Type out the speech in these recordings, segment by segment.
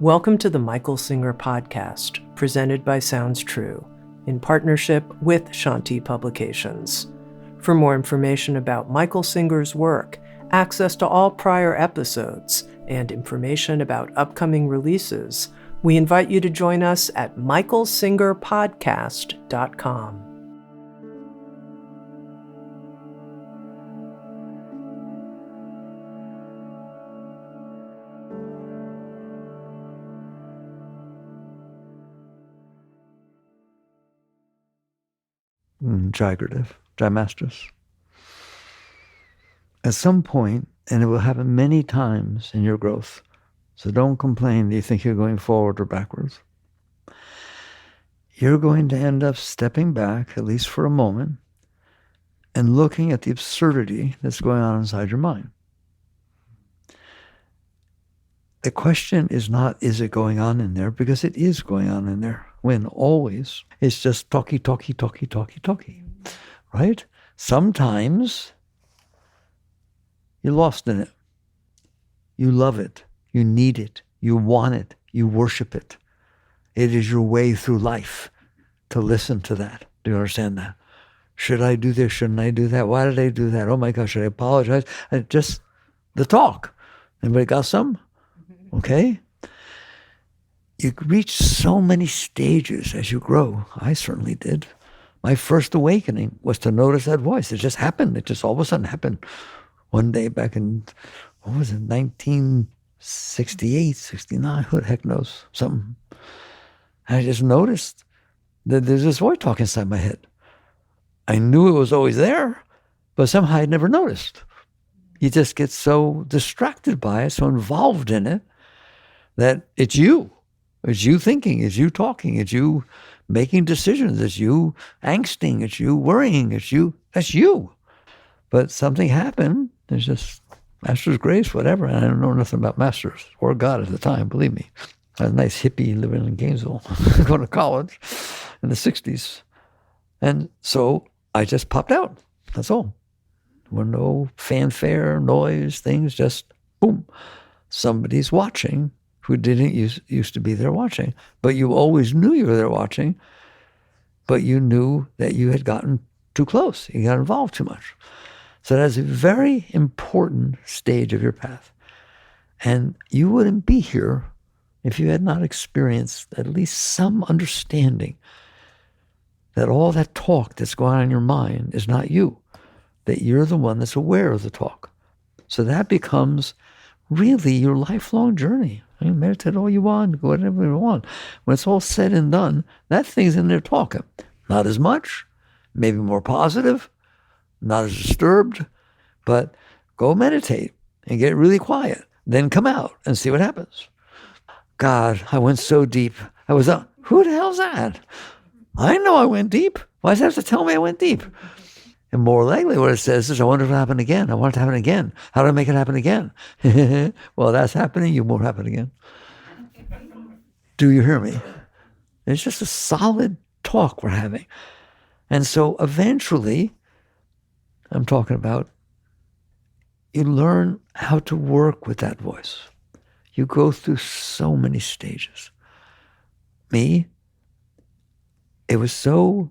Welcome to the Michael Singer Podcast, presented by Sounds True, in partnership with Shanti Publications. For more information about Michael Singer's work, access to all prior episodes, and information about upcoming releases, we invite you to join us at michaelsingerpodcast.com. Jai At some point, and it will happen many times in your growth, so don't complain that you think you're going forward or backwards. You're going to end up stepping back, at least for a moment, and looking at the absurdity that's going on inside your mind. The question is not, is it going on in there? Because it is going on in there. When always, it's just talky, right? Sometimes you're lost in it. You love it. You need it. You want it. You worship it. It is your way through life to listen to that. Do you understand that? Should I do this? Shouldn't I do that? Why did I do that? Oh my gosh, should I apologize? Just the talk. Anybody got some? Okay? You reach so many stages as you grow. I certainly did. My first awakening was to notice that voice. It just happened. It just all of a sudden happened. One day back in, 1968, 69, who the heck knows, something. And I just noticed that there's this voice talking inside my head. I knew it was always there, but somehow I'd never noticed. You just get so distracted by it, so involved in it, that it's you. It's you thinking, it's you talking, it's you making decisions, it's you angsting, it's you worrying, it's you. That's you. But something happened. There's just Master's grace, whatever. And I don't know nothing about Masters or God at the time, believe me. I was a nice hippie living in Gainesville, going to college in the 60s. And so I just popped out. That's all. There were no fanfare, noise, things, just boom. Somebody's watching who didn't used to be there watching. But you always knew you were there watching, but you knew that you had gotten too close. You got involved too much. So that's a very important stage of your path. And you wouldn't be here if you had not experienced at least some understanding that all that talk that's going on in your mind is not you, that you're the one that's aware of the talk. So that becomes really your lifelong journey. I mean, meditate all you want, go whatever you want. When it's all said and done, that thing's in there talking. Not as much, maybe more positive, not as disturbed, but go meditate and get really quiet. Then come out and see what happens. God, I went so deep. I was up. Who the hell's that? I know I went deep. Why does it have to tell me I went deep? And more likely what it says is, I wonder if it'll happen again. I want it to happen again. How do I make it happen again? Well, that's happening. You won't happen again. Do you hear me? It's just a solid talk we're having. And so eventually, I'm talking about, you learn how to work with that voice. You go through so many stages. Me, it was so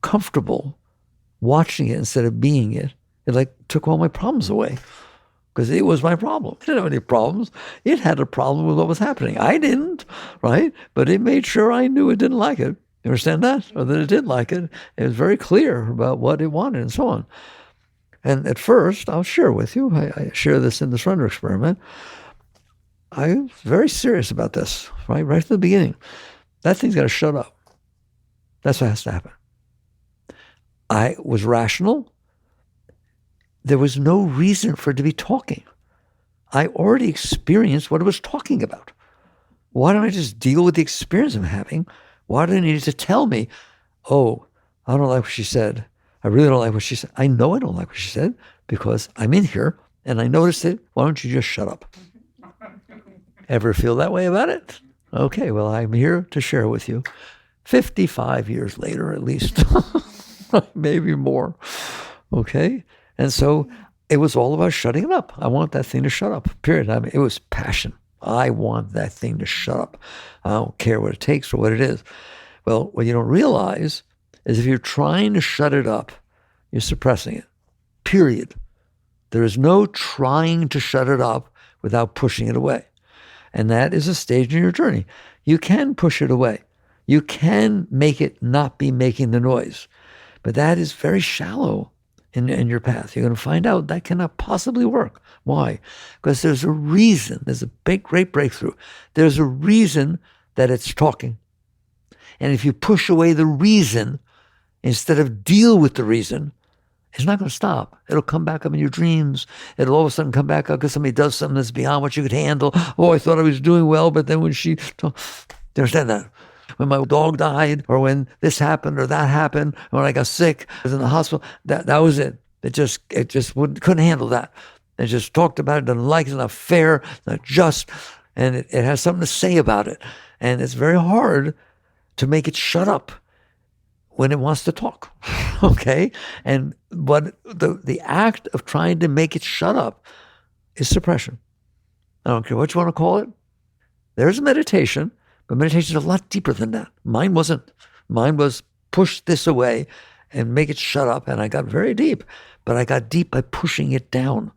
comfortable watching it instead of being it. It like took all my problems away because it was my problem. It didn't have any problems. It had a problem with what was happening. I didn't, right? But it made sure I knew it didn't like it. You understand that? Or that it did like it. It was very clear about what it wanted and so on. And at first, I'll share with you, I share this in the surrender experiment. I was very serious about this, right at the beginning. That thing's got to shut up. That's what has to happen. I was rational. There was no reason for it to be talking. I already experienced what it was talking about. Why don't I just deal with the experience I'm having? Why do I need it to tell me, oh, I don't like what she said. I really don't like what she said. I know I don't like what she said because I'm in here and I noticed it. Why don't you just shut up? Ever feel that way about it? Okay, well, I'm here to share with you. 55 years later, at least. Maybe more. Okay? And so it was all about shutting it up. I want that thing to shut up, period. I mean, it was passion. I want that thing to shut up. I don't care what it takes or what it is. Well, what you don't realize is if you're trying to shut it up, you're suppressing it, period. There is no trying to shut it up without pushing it away. And that is a stage in your journey. You can push it away. You can make it not be making the noise. But that is very shallow in your path. You're going to find out that cannot possibly work. Why? Because there's a reason. There's a big, great breakthrough. There's a reason that it's talking. And if you push away the reason instead of deal with the reason, it's not going to stop. It'll come back up in your dreams. It'll all of a sudden come back up because somebody does something that's beyond what you could handle. Oh, I thought I was doing well, but then when she... Do you understand that? When my dog died, or when this happened or that happened, or when I got sick, I was in the hospital, that was it. It just couldn't handle that. It just talked about it, doesn't like it, it's not fair, it's not just, and it has something to say about it. And it's very hard to make it shut up when it wants to talk, okay? But the act of trying to make it shut up is suppression. I don't care what you want to call it. There's meditation, but meditation is a lot deeper than that. Mine wasn't. Mine was push this away and make it shut up, and I got very deep. But I got deep by pushing it down.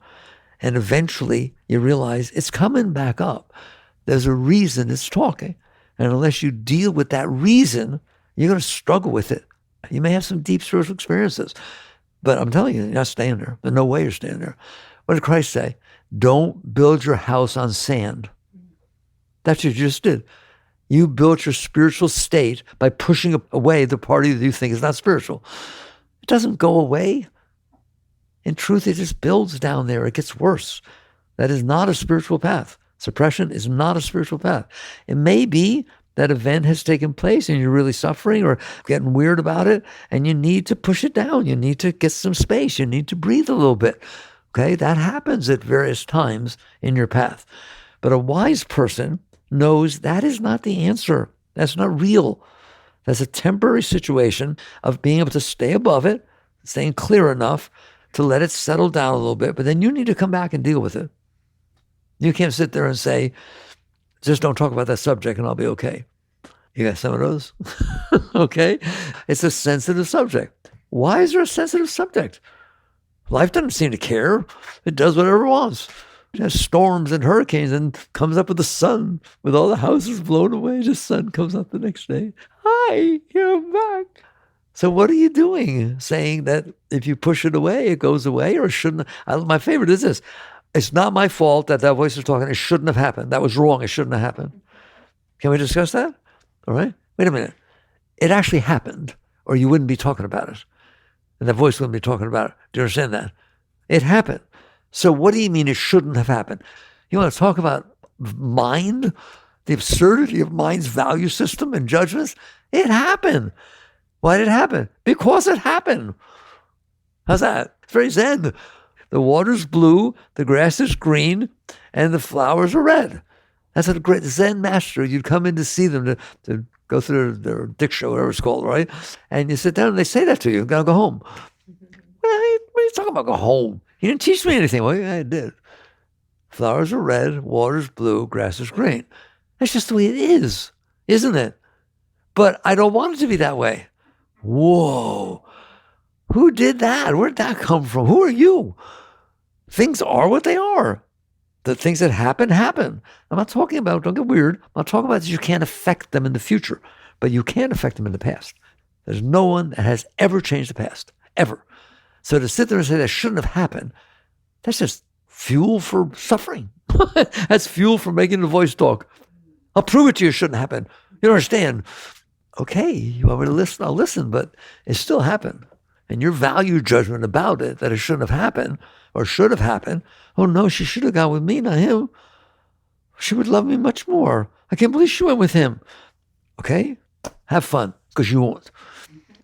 And eventually you realize it's coming back up. There's a reason it's talking. And unless you deal with that reason, you're going to struggle with it. You may have some deep spiritual experiences, but I'm telling you, you're not staying there. There's no way you're staying there. What did Christ say? Don't build your house on sand. That's what you just did. You built your spiritual state by pushing away the party that you think is not spiritual. It doesn't go away. In truth, it just builds down there. It gets worse. That is not a spiritual path. Suppression is not a spiritual path. It may be that event has taken place and you're really suffering or getting weird about it, and you need to push it down. You need to get some space. You need to breathe a little bit. Okay, that happens at various times in your path. But a wise person knows that is not the answer. That's not real. That's a temporary situation of being able to stay above it, staying clear enough to let it settle down a little bit, but then you need to come back and deal with it. You can't sit there and say, just don't talk about that subject and I'll be okay. You got some of those? Okay? It's a sensitive subject. Why is there a sensitive subject? Life doesn't seem to care. It does whatever it wants. It has storms and hurricanes and comes up with the sun, with all the houses blown away. The sun comes up the next day. Hi, you're back. So what are you doing? Saying that if you push it away, it goes away, or shouldn't? My favorite is this. It's not my fault that voice was talking. It shouldn't have happened. That was wrong. It shouldn't have happened. Can we discuss that? All right. Wait a minute. It actually happened, or you wouldn't be talking about it. And that voice wouldn't be talking about it. Do you understand that? It happened. So what do you mean it shouldn't have happened? You want to talk about mind, the absurdity of mind's value system and judgments? It happened. Why did it happen? Because it happened. How's that? It's very zen. The water's blue, the grass is green, and the flowers are red. That's a great Zen master. You'd come in to see them to go through their diksha, whatever it's called, right? And you sit down and they say that to you. Gotta go home. What are you talking about? Go home. You didn't teach me anything. Well, yeah, I did. Flowers are red, water's blue, grass is green. That's just the way it is, isn't it? But I don't want it to be that way. Whoa. Who did that? Where'd that come from? Who are you? Things are what they are. The things that happen, happen. I'm not talking about, don't get weird, I'm not talking about that you can't affect them in the future, but you can affect them in the past. There's no one that has ever changed the past, ever. So to sit there and say that shouldn't have happened, that's just fuel for suffering. That's fuel for making the voice talk. I'll prove it to you, it shouldn't happen. You don't understand. Okay, you want me to listen? I'll listen, but it still happened. And your value judgment about it, that it shouldn't have happened or should have happened, oh no, she should have gone with me, not him. She would love me much more. I can't believe she went with him. Okay, have fun, because you won't.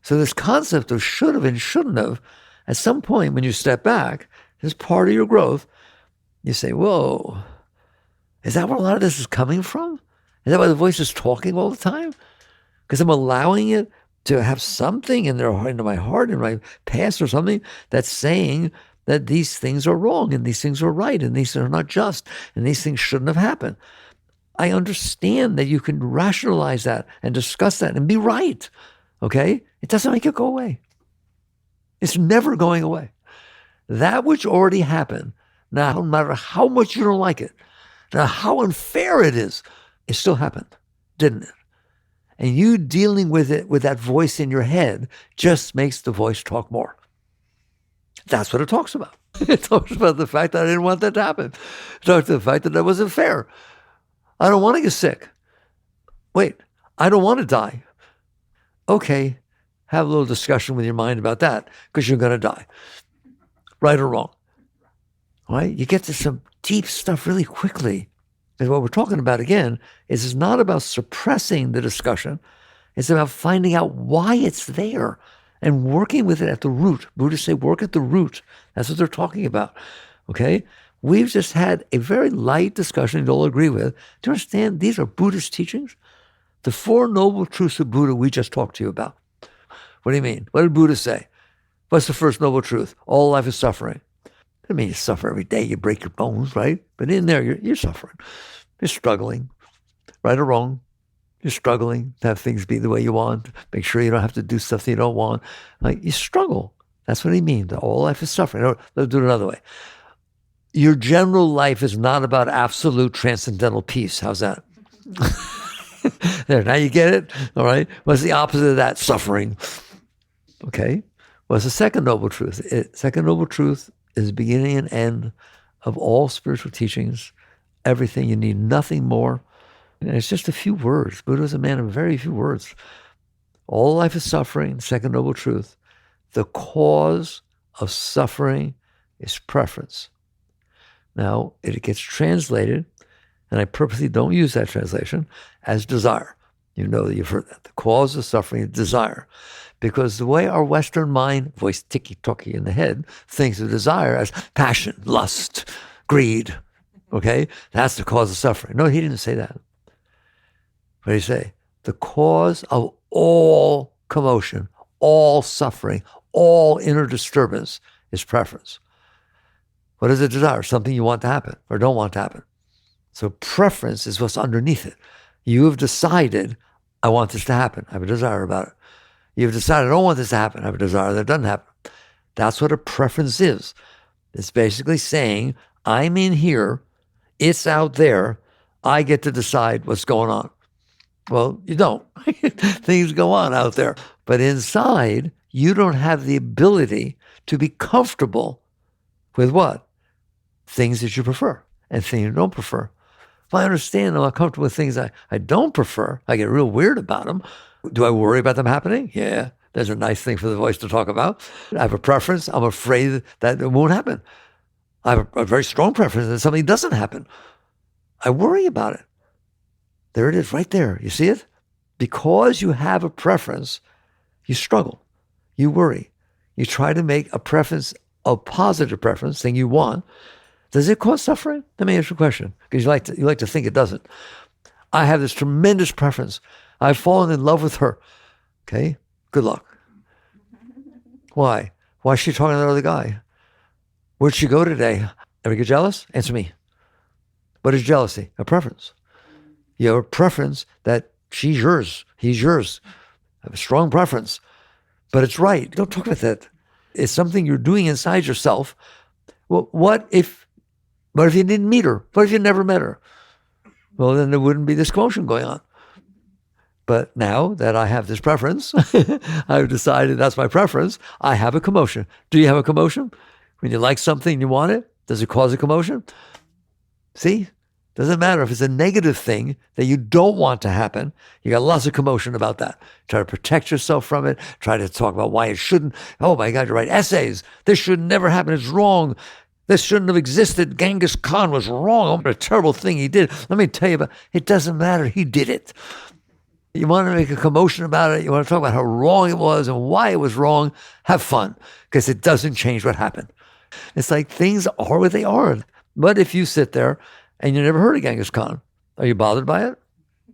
So this concept of should have and shouldn't have, at some point when you step back, as part of your growth, you say, whoa, is that where a lot of this is coming from? Is that why the voice is talking all the time? Because I'm allowing it to have something in my heart, in my past or something that's saying that these things are wrong and these things are right and these are not just and these things shouldn't have happened. I understand that you can rationalize that and discuss that and be right, okay? It doesn't make it go away. It's never going away. That which already happened, now no matter how much you don't like it, now how unfair it is, it still happened, didn't it? And you dealing with it with that voice in your head just makes the voice talk more. That's what it talks about. It talks about the fact that I didn't want that to happen. It talks about the fact that that wasn't fair. I don't want to get sick. Wait, I don't want to die. Okay, have a little discussion with your mind about that because you're going to die. Right or wrong. All right? You get to some deep stuff really quickly. And what we're talking about, again, is it's not about suppressing the discussion. It's about finding out why it's there and working with it at the root. Buddhists say work at the root. That's what they're talking about. Okay? We've just had a very light discussion you'll all agree with. Do you understand? These are Buddhist teachings. The Four Noble Truths of Buddha we just talked to you about. What do you mean? What did Buddha say? What's the first noble truth? All life is suffering. I mean, you suffer every day. You break your bones, right? But in there, you're suffering. You're struggling, right or wrong. You're struggling to have things be the way you want. Make sure you don't have to do stuff that you don't want. Like, you struggle. That's what he means. All life is suffering. Or, let's do it another way. Your general life is not about absolute transcendental peace. How's that? There, now you get it? All right. What's the opposite of that? Suffering. Okay. What's the second noble truth? Second noble truth is the beginning and end of all spiritual teachings. Everything. You need nothing more. And it's just a few words. Buddha is a man of very few words. All life is suffering. Second noble truth. The cause of suffering is preference. Now, it gets translated, and I purposely don't use that translation, as desire. You know that you've heard that. The cause of suffering is desire. Because the way our Western mind, voice ticky-tocky in the head, thinks of desire as passion, lust, greed. Okay? That's the cause of suffering. No, he didn't say that. What did he say? The cause of all commotion, all suffering, all inner disturbance is preference. What is a desire? Something you want to happen or don't want to happen. So preference is what's underneath it. You have decided, I want this to happen. I have a desire about it. You've decided, I don't want this to happen. I have a desire that doesn't happen. That's what a preference is. It's basically saying, I'm in here, it's out there, I get to decide what's going on. Well, you don't. Things go on out there. But inside, you don't have the ability to be comfortable with what? Things that you prefer and things you don't prefer. If I understand I'm not comfortable with things I don't prefer, I get real weird about them. Do I worry about them happening? Yeah, there's a nice thing for the voice to talk about. I have a preference. I'm afraid that it won't happen. I have a very strong preference that something doesn't happen. I worry about it. There it is, right there. You see it? Because you have a preference, you struggle. You worry. You try to make a preference a positive preference, thing you want. Does it cause suffering? Let me ask you a question, because you like to think it doesn't. I have this tremendous preference. I've fallen in love with her. Okay, good luck. Why? Why is she talking to that other guy? Where'd she go today? Ever get jealous? Answer me. What is jealousy? A preference. You have a preference that she's yours, he's yours. I have a strong preference, but it's right. Don't talk about that. It's something you're doing inside yourself. Well, what if you didn't meet her? What if you never met her? Well, then there wouldn't be this commotion going on. But now that I have this preference, I've decided that's my preference, I have a commotion. Do you have a commotion? When you like something and you want it, does it cause a commotion? See? Doesn't matter if it's a negative thing that you don't want to happen. You got lots of commotion about that. Try to protect yourself from it. Try to talk about why it shouldn't. Oh my God, you write essays. This should never happen. It's wrong. This shouldn't have existed. Genghis Khan was wrong. Oh, what a terrible thing he did. Let me tell you about it. Doesn't matter. He did it. You want to make a commotion about it. You want to talk about how wrong it was and why it was wrong. Have fun, because it doesn't change what happened. It's like things are what they are. But if you sit there and you never heard of Genghis Khan, are you bothered by it?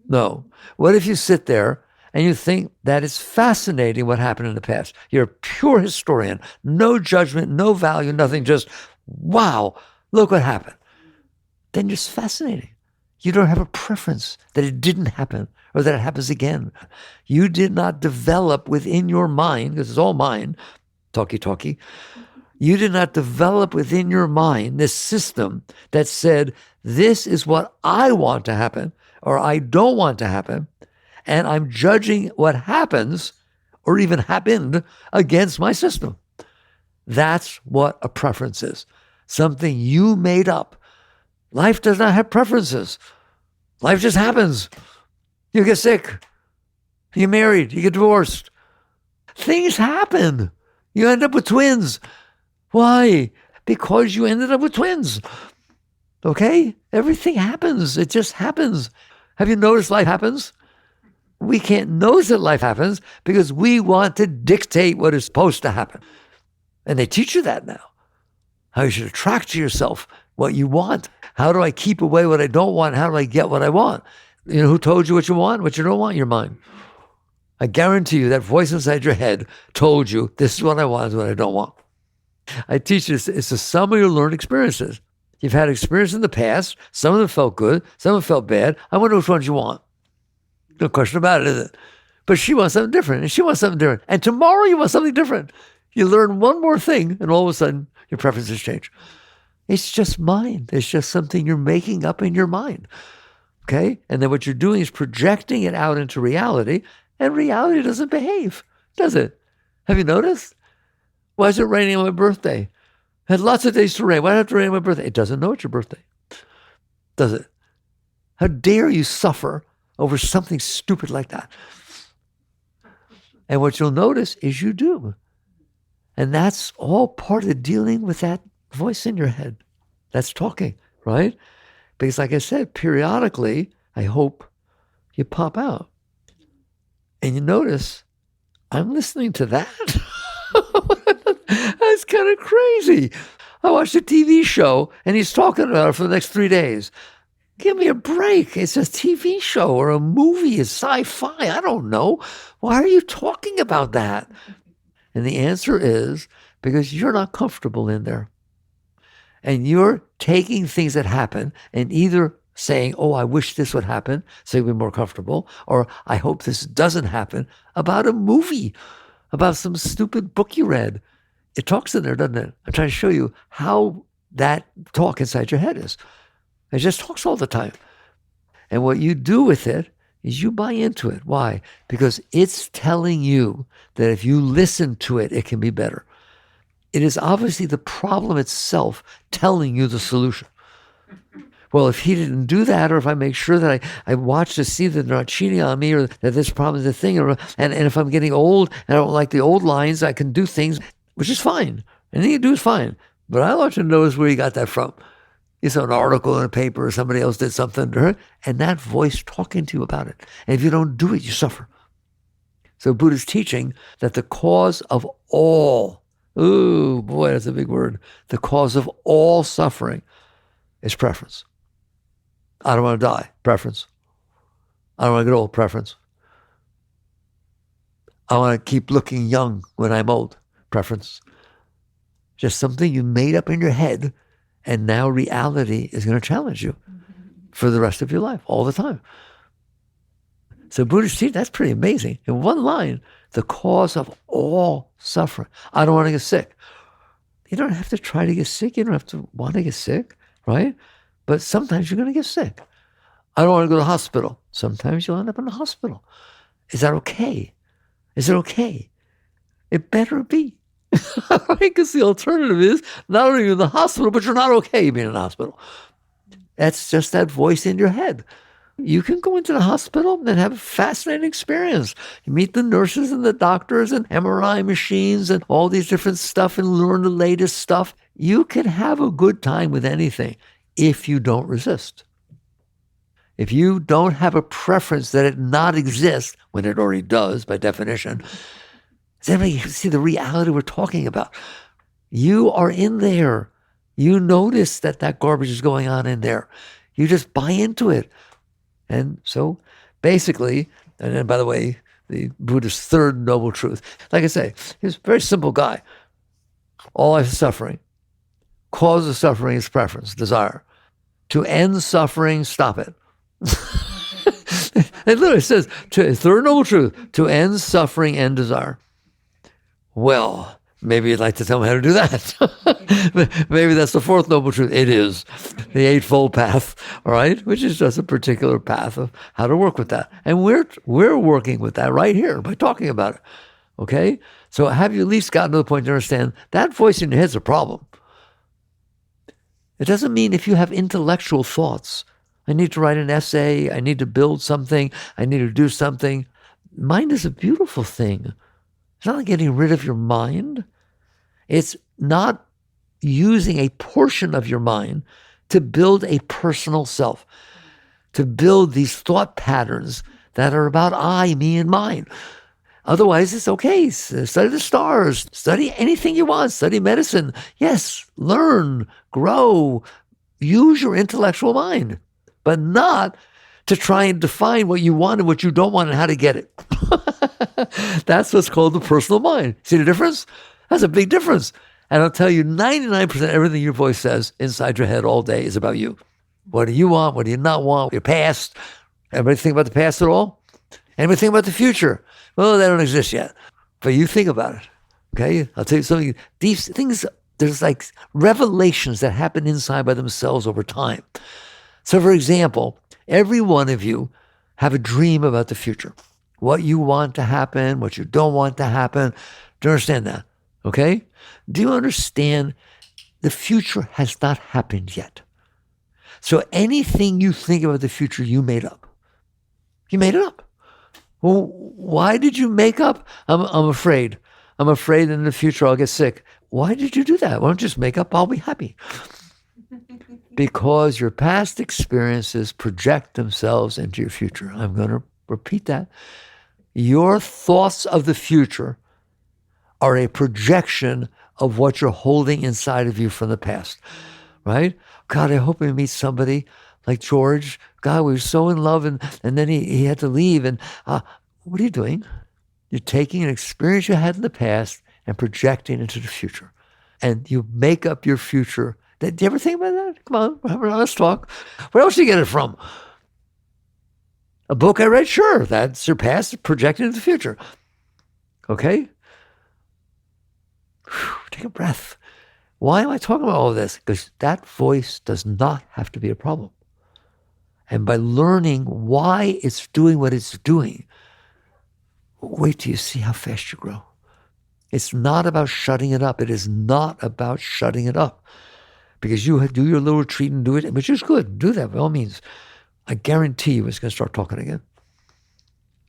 No. What if you sit there and you think that it's fascinating what happened in the past. You're a pure historian, no judgment, no value, nothing, just, wow, look what happened. Then it's fascinating. You don't have a preference that it didn't happen or that it happens again. You did not develop within your mind, because it's all mind, talkie. You did not develop within your mind this system that said, this is what I want to happen or I don't want to happen, and I'm judging what happens or even happened against my system. That's what a preference is. Something you made up. Life does not have preferences. Life just happens. You get sick. You get married. You get divorced. Things happen. You end up with twins. Why? Because you ended up with twins. Okay? Everything happens. It just happens. Have you noticed life happens? We can't notice that life happens because we want to dictate what is supposed to happen. And they teach you that now. How you should attract to yourself what you want. How do I keep away what I don't want? How do I get what I want? You know who told you what you want, what you don't want? Your mind. I guarantee you that voice inside your head told you this is what I want, this is what I don't want. I teach you, it's the sum of your learned experiences. You've had experience in the past. Some of them felt good. Some of them felt bad. I wonder which ones you want. No question about it, is it? But she wants something different, and she wants something different. And tomorrow you want something different. You learn one more thing, and all of a sudden your preferences change. It's just mind. It's just something you're making up in your mind. Okay? And then what you're doing is projecting it out into reality, and reality doesn't behave, does it? Have you noticed? Why is it raining on my birthday? I had lots of days to rain. Why do I have to rain on my birthday? It doesn't know it's your birthday, does it? How dare you suffer over something stupid like that? And what you'll notice is you do. And that's all part of dealing with that voice in your head that's talking, right? Because like I said, periodically, I hope you pop out. And you notice, I'm listening to that. That's kind of crazy. I watched a TV show and he's talking about it for the next 3 days. Give me a break. It's a TV show or a movie. It's sci-fi. I don't know. Why are you talking about that? And the answer is because you're not comfortable in there. And you're taking things that happen and either saying, oh, I wish this would happen so you'll be more comfortable, or I hope this doesn't happen, about a movie, about some stupid book you read. It talks in there, doesn't it? I'm trying to show you how that talk inside your head is. It just talks all the time. And what you do with it is you buy into it. Why? Because it's telling you that if you listen to it, it can be better. It is obviously the problem itself telling you the solution. Well, if he didn't do that, or if I make sure that I watch to see that they're not cheating on me, or that this problem is a thing, and if I'm getting old and I don't like the old lines, I can do things, which is fine. Anything you do is fine. But I want you to notice where you got that from. You saw an article in a paper or somebody else did something to her, and that voice talking to you about it. And if you don't do it, you suffer. So Buddha's teaching that the cause of all, ooh, boy, that's a big word. The cause of all suffering is preference. I don't want to die, preference. I don't want to get old, preference. I want to keep looking young when I'm old, preference. Just something you made up in your head, and now reality is going to challenge you for the rest of your life, all the time. So Buddhist teaching, that's pretty amazing. In one line, the cause of all suffering. I don't want to get sick. You don't have to try to get sick. You don't have to want to get sick, right? But sometimes you're going to get sick. I don't want to go to the hospital. Sometimes you'll end up in the hospital. Is that okay? Is it okay? It better be. Because the alternative is not only in the hospital, but you're not okay being in the hospital. That's just that voice in your head. You can go into the hospital and have a fascinating experience. You meet the nurses and the doctors and MRI machines and all these different stuff and learn the latest stuff. You can have a good time with anything if you don't resist. If you don't have a preference that it not exist, when it already does by definition, does anybody see the reality we're talking about? You are in there. You notice that garbage is going on in there. You just buy into it. And so basically, and then by the way, the Buddhist third noble truth. Like I say, he's a very simple guy. All life is suffering. Cause of suffering is preference, desire. To end suffering, stop it. It literally says, third noble truth, to end suffering and desire. Well, maybe you'd like to tell me how to do that. Maybe that's the fourth noble truth. It is the Eightfold Path, all right, which is just a particular path of how to work with that. And we're working with that right here by talking about it, okay? So have you at least gotten to the point to understand that voice in your head's a problem? It doesn't mean if you have intellectual thoughts, I need to write an essay, I need to build something, I need to do something. Mind is a beautiful thing. It's not like getting rid of your mind. It's not using a portion of your mind to build a personal self, to build these thought patterns that are about I, me, and mine. Otherwise, it's okay. Study the stars. Study anything you want. Study medicine. Yes, learn, grow, use your intellectual mind, but not to try and define what you want and what you don't want and how to get it. That's what's called the personal mind. See the difference? That's a big difference. And I'll tell you, 99% of everything your voice says inside your head all day is about you. What do you want? What do you not want? Your past. Everybody think about the past at all? Anybody think about the future? Well, they don't exist yet. But you think about it, okay? I'll tell you something. These things, there's like revelations that happen inside by themselves over time. So, for example, every one of you have a dream about the future. What you want to happen, what you don't want to happen. Do you understand that? Okay? Do you understand the future has not happened yet? So anything you think about the future, you made up. You made it up. Well, why did you make up? I'm afraid. I'm afraid in the future I'll get sick. Why did you do that? Why don't you just make up, I'll be happy? Because your past experiences project themselves into your future. I'm going to repeat that. Your thoughts of the future are a projection of what you're holding inside of you from the past, right? God, I hope I meet somebody like George. God, we were so in love, and then he had to leave. And what are you doing? You're taking an experience you had in the past and projecting into the future. And you make up your future. Did you ever think about that? Come on, let's talk. Where else do you get it from? A book I read? Sure, that's your past projected into the future. Okay? Whew, take a breath. Why am I talking about all of this? Because that voice does not have to be a problem. And by learning why it's doing what it's doing, wait till you see how fast you grow. It's not about shutting it up. It is not about shutting it up. Because you do your little retreat and do it, which is good. Do that by all means. I guarantee you it's going to start talking again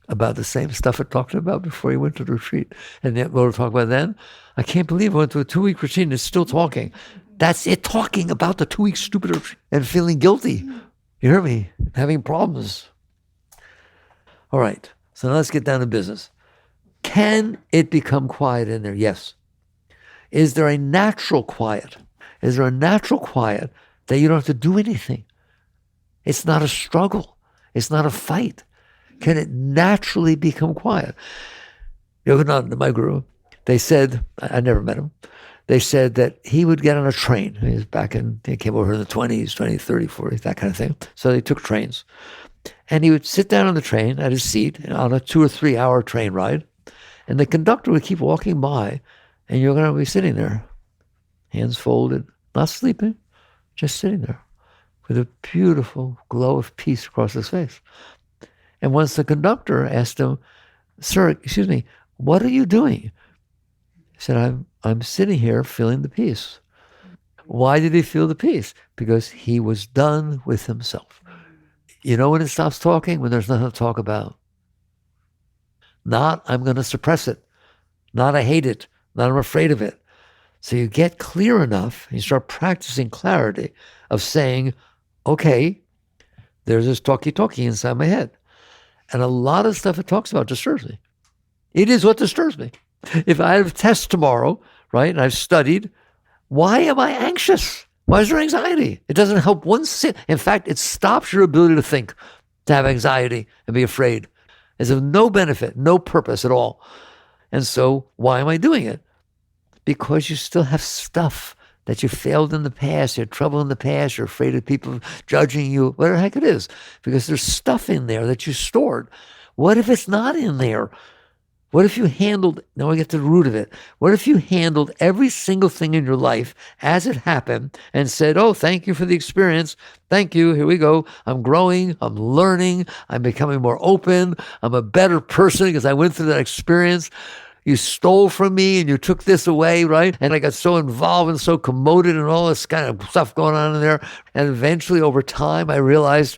about the same stuff it talked about before you went to the retreat. And then what we'll talk about then, I can't believe I went to a 2-week retreat and it's still talking. That's it talking about the 2-week stupid retreat and feeling guilty. You hear me? Having problems. All right. So now let's get down to business. Can it become quiet in there? Yes. Is there a natural quiet? Is there a natural quiet that you don't have to do anything? It's not a struggle. It's not a fight. Can it naturally become quiet? You know, my guru, they said, I never met him, they said that he would get on a train. He was he came over in the 20s, 20, 30, 40, that kind of thing. So they took trains. And he would sit down on the train at his seat on a 2 or 3 hour train ride. And the conductor would keep walking by, and you're going to be sitting there, hands folded, not sleeping, just sitting there with a beautiful glow of peace across his face. And once the conductor asked him, "Sir, excuse me, what are you doing?" He said, I'm sitting here feeling the peace. Why did he feel the peace? Because he was done with himself. You know when it stops talking? When there's nothing to talk about. Not, I'm going to suppress it. Not, I hate it. Not, I'm afraid of it. So you get clear enough, and you start practicing clarity of saying, okay, there's this talkie inside my head. And a lot of stuff it talks about disturbs me. It is what disturbs me. If I have a test tomorrow, right, and I've studied, why am I anxious? Why is there anxiety? It doesn't help one In fact, it stops your ability to think, to have anxiety and be afraid. It's of no benefit, no purpose at all. And so why am I doing it? Because you still have stuff that you failed in the past, you had trouble in the past, you're afraid of people judging you, whatever the heck it is, because there's stuff in there that you stored. What if it's not in there? What if you handled, now I get to the root of it, what if you handled every single thing in your life as it happened and said, oh, thank you for the experience, thank you, here we go, I'm growing, I'm learning, I'm becoming more open, I'm a better person because I went through that experience. You stole from me and you took this away, right? And I got so involved and so commoded and all this kind of stuff going on in there. And eventually over time, I realized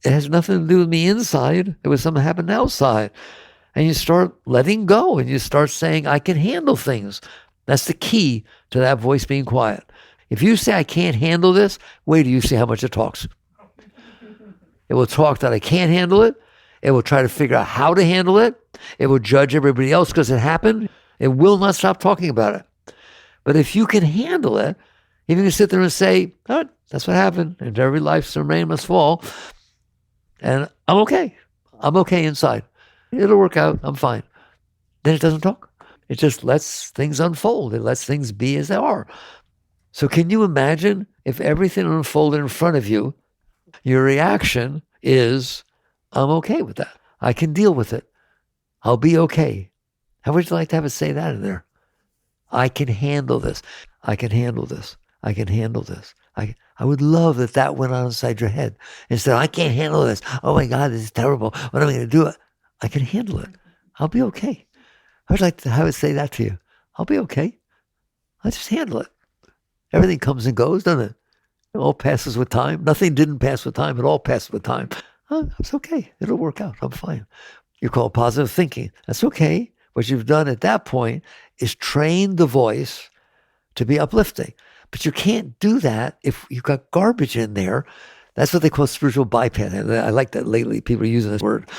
it has nothing to do with me inside. It was something that happened outside. And you start letting go and you start saying, I can handle things. That's the key to that voice being quiet. If you say, I can't handle this, wait till you see how much it talks. It will talk that I can't handle it. It will try to figure out how to handle it. It will judge everybody else because it happened. It will not stop talking about it. But if you can handle it, if you can sit there and say, all right, that's what happened. And every life some rain must fall. And I'm okay. I'm okay inside. It'll work out. I'm fine. Then it doesn't talk. It just lets things unfold. It lets things be as they are. So can you imagine if everything unfolded in front of you, your reaction is, I'm okay with that. I can deal with it. I'll be okay. How would you like to have it say that in there? I can handle this. I can handle this. I can handle this. I would love that that went on inside your head. Instead, I can't handle this. Oh my God, this is terrible. What am I going to do? I can handle it. I'll be okay. I would like to have it say that to you. I'll be okay. I'll just handle it. Everything comes and goes, doesn't it? It all passes with time. Nothing didn't pass with time. It all passed with time. Oh, it's okay. It'll work out. I'm fine. You call it positive thinking. That's okay. What you've done at that point is train the voice to be uplifting. But you can't do that if you've got garbage in there. That's what they call spiritual bypass. I like that lately. People are using this word.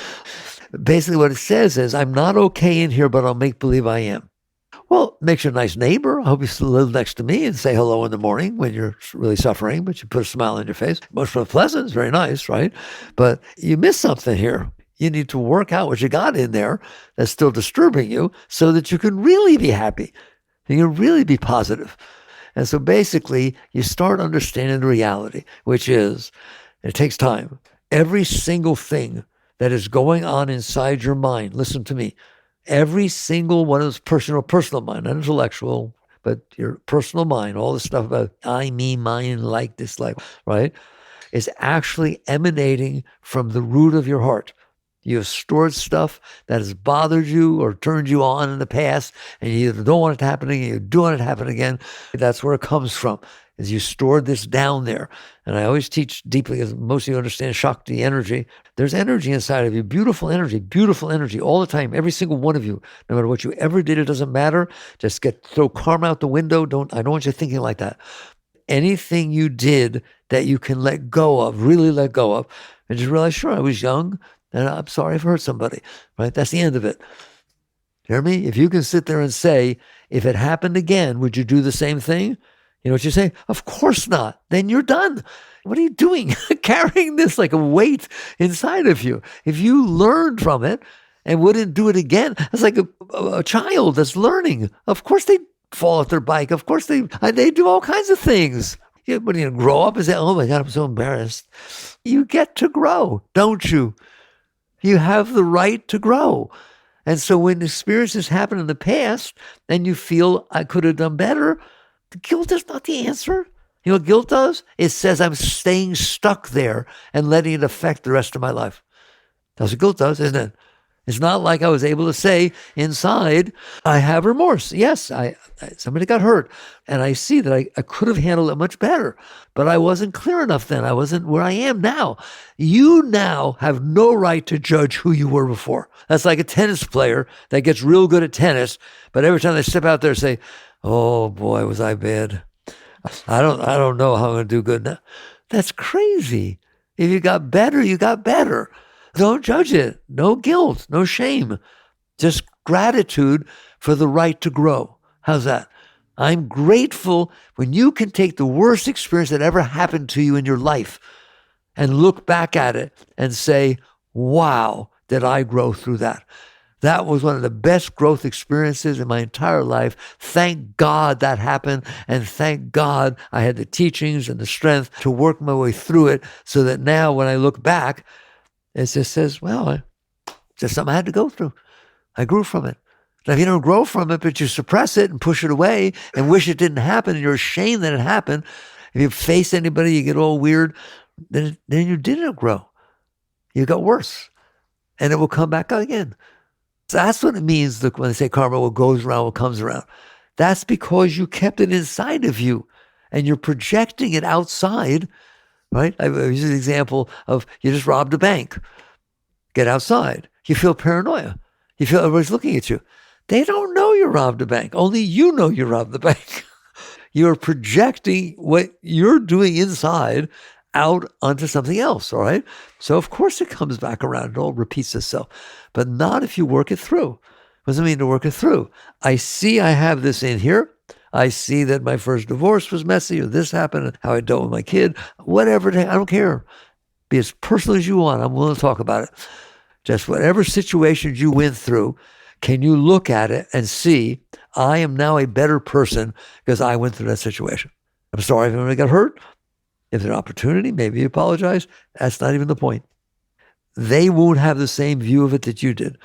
Basically what it says is, I'm not okay in here, but I'll make believe I am. Well, it makes you a nice neighbor. I hope you still live next to me and say hello in the morning when you're really suffering, but you put a smile on your face. Much more pleasant. It's very nice, right? But you miss something here. You need to work out what you got in there that's still disturbing you so that you can really be happy. You can really be positive. And so basically, you start understanding the reality, which is, it takes time. Every single thing that is going on inside your mind, listen to me, every single one of those personal mind, not intellectual, but your personal mind, all the stuff about I, me, mine, like, dislike, right, is actually emanating from the root of your heart. You have stored stuff that has bothered you or turned you on in the past, and you either don't want it to happen again, you do want it to happen again. That's where it comes from, is you stored this down there. And I always teach deeply, as most of you understand Shakti, energy. There's energy inside of you, beautiful energy all the time, every single one of you. No matter what you ever did, it doesn't matter. Just throw karma out the window. I don't want you thinking like that. Anything you did that you can let go of, really let go of, and just realize, sure, I was young, and I'm sorry I've hurt somebody, right? That's the end of it. Hear me? If you can sit there and say, if it happened again, would you do the same thing? You know what you say? Of course not. Then you're done. What are you doing? Carrying this like a weight inside of you. If you learned from it and wouldn't do it again, it's like a child that's learning. Of course they fall off their bike. Of course they do all kinds of things. When you grow up and say, oh my God, I'm so embarrassed. You get to grow, don't you? You have the right to grow. And so when experiences happen in the past and you feel I could have done better, guilt is not the answer. You know what guilt does? It says I'm staying stuck there and letting it affect the rest of my life. That's what guilt does, isn't it? It's not like I was able to say inside, I have remorse. Yes, somebody got hurt, and I see that I could have handled it much better, but I wasn't clear enough then. I wasn't where I am now. You now have no right to judge who you were before. That's like a tennis player that gets real good at tennis, but every time they step out there and say, oh boy, was I bad. I don't know how I'm going to do good now. That's crazy. If you got better, you got better. Don't judge it. No guilt, no shame. Just gratitude for the right to grow. How's that? I'm grateful when you can take the worst experience that ever happened to you in your life and look back at it and say, wow, did I grow through that. That was one of the best growth experiences in my entire life. Thank God that happened. And thank God I had the teachings and the strength to work my way through it, so that now when I look back, it just says, well, it's just something I had to go through. I grew from it. Now, if you don't grow from it, but you suppress it and push it away and wish it didn't happen, and you're ashamed that it happened, if you face anybody, you get all weird, then you didn't grow. You got worse. And it will come back out again. So that's what it means when they say karma, what goes around, what comes around. That's because you kept it inside of you and you're projecting it outside, right? I use an example of you just robbed a bank. Get outside. You feel paranoia. You feel everybody's looking at you. They don't know you robbed a bank. Only you know you robbed the bank. You're projecting what you're doing inside out onto something else, all right? So of course it comes back around. It all repeats itself. But not if you work it through. What does it mean to work it through? I see I have this in here. I see that my first divorce was messy, or this happened, how I dealt with my kid, whatever. I don't care. Be as personal as you want. I'm willing to talk about it. Just whatever situations you went through, can you look at it and see, I am now a better person because I went through that situation. I'm sorry if anyone got hurt. If there's an opportunity, maybe you apologize. That's not even the point. They won't have the same view of it that you did.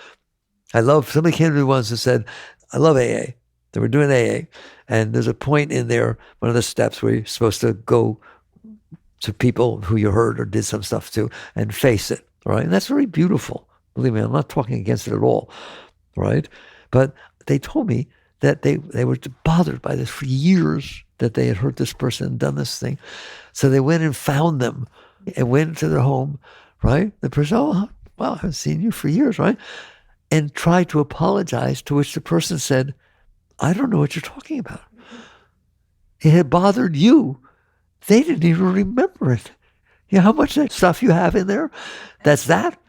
Somebody came to me once and said, I love AA. They were doing AA. And there's a point in there, one of the steps where you're supposed to go to people who you hurt or did some stuff to and face it, right? And that's very beautiful. Believe me, I'm not talking against it at all, right? But they told me that they were bothered by this for years, that they had hurt this person and done this thing. So they went and found them and went to their home, right? The person, oh, well, I haven't seen you for years, right? And tried to apologize, to which the person said, I don't know what you're talking about. It had bothered you. They didn't even remember it. You know how much that stuff you have in there? That's that.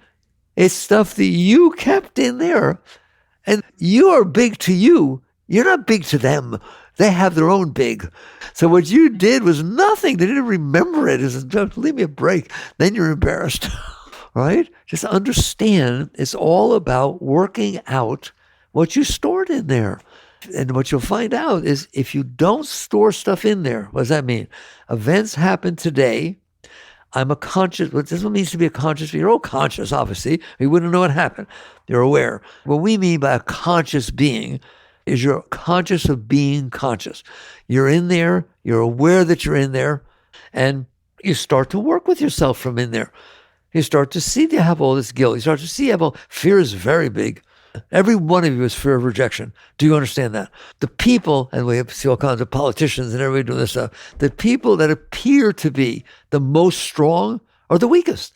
It's stuff that you kept in there. And you are big to you. You're not big to them. They have their own big. So what you did was nothing. They didn't remember it. It's just, leave me a break. Then you're embarrassed, right? Just understand it's all about working out what you stored in there. And what you'll find out is if you don't store stuff in there, what does that mean? Events happen today. I'm a conscious, what this means to be a conscious, you're all conscious, obviously. You wouldn't know what happened. You're aware. What we mean by a conscious being is you're conscious of being conscious. You're in there, you're aware that you're in there, and you start to work with yourself from in there. You start to see you have all this guilt. You start to see you have all, fear is very big. Every one of you is fear of rejection. Do you understand that? The people, and we see all kinds of politicians and everybody doing this stuff, the people that appear to be the most strong are the weakest.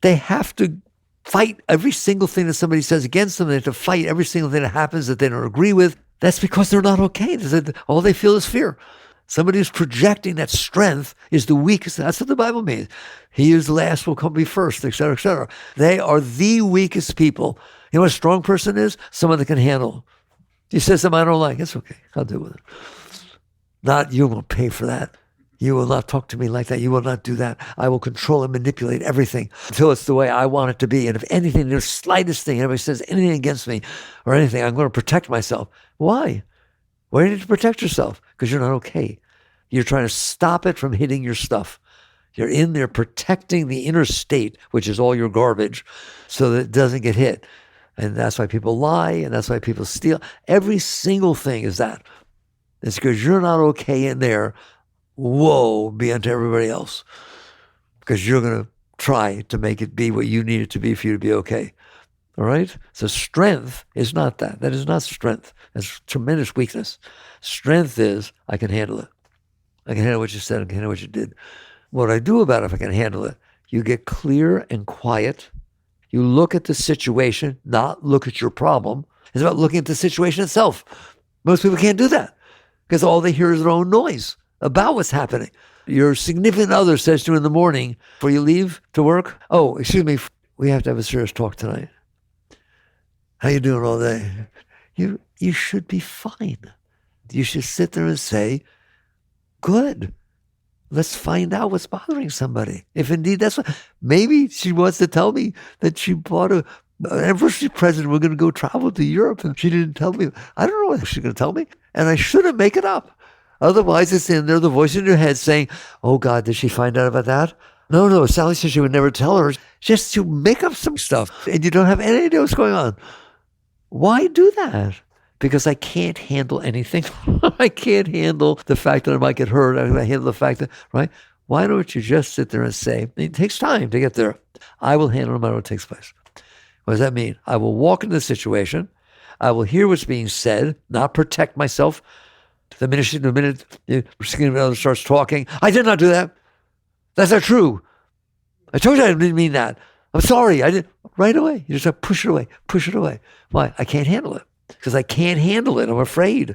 They have to fight every single thing that somebody says against them. They have to fight every single thing that happens that they don't agree with. That's because they're not okay. All they feel is fear. Somebody who's projecting that strength is the weakest. That's what the Bible means. He who's last will come be first, et cetera, et cetera. They are the weakest people. You know what a strong person is? Someone that can handle. You say something I don't like, it's okay. I'll deal with it. Not, you won't pay for that. You will not talk to me like that. You will not do that. I will control and manipulate everything until it's the way I want it to be. And if anything, the slightest thing, anybody says anything against me or anything, I'm going to protect myself. Why? Why do you need to protect yourself? Because you're not okay. You're trying to stop it from hitting your stuff. You're in there protecting the inner state, which is all your garbage, so that it doesn't get hit. And that's why people lie, and that's why people steal. Every single thing is that. It's because you're not okay in there. Woe be unto everybody else. Because you're going to try to make it be what you need it to be for you to be okay. All right? So strength is not that. That is not strength. That's tremendous weakness. Strength is, I can handle it. I can handle what you said. I can handle what you did. What I do about it, if I can handle it, you get clear and quiet. You look at the situation, not look at your problem. It's about looking at the situation itself. Most people can't do that because all they hear is their own noise about what's happening. Your significant other says to you in the morning before you leave to work, oh, excuse me, we have to have a serious talk tonight. How you doing all day? You should be fine. You should sit there and say, good. Let's find out what's bothering somebody. If indeed that's what, maybe she wants to tell me that she bought an anniversary present. We're going to go travel to Europe, and she didn't tell me. I don't know what she's going to tell me, and I shouldn't make it up. Otherwise, it's in there, the voice in your head saying, "Oh God, did she find out about that? No, Sally said she would never tell her," just to make up some stuff, and you don't have any idea what's going on. Why do that? Because I can't handle anything. I can't handle the fact that I might get hurt. I can't handle the fact that, right? Why don't you just sit there and say, it takes time to get there. I will handle no matter what takes place. What does that mean? I will walk into the situation. I will hear what's being said, not protect myself. The minute the starts talking, I did not do that. That's not true. I told you I didn't mean that. I'm sorry. I didn't. Right away. You just have to push it away. Why? I can't handle it. Because I can't handle it. I'm afraid.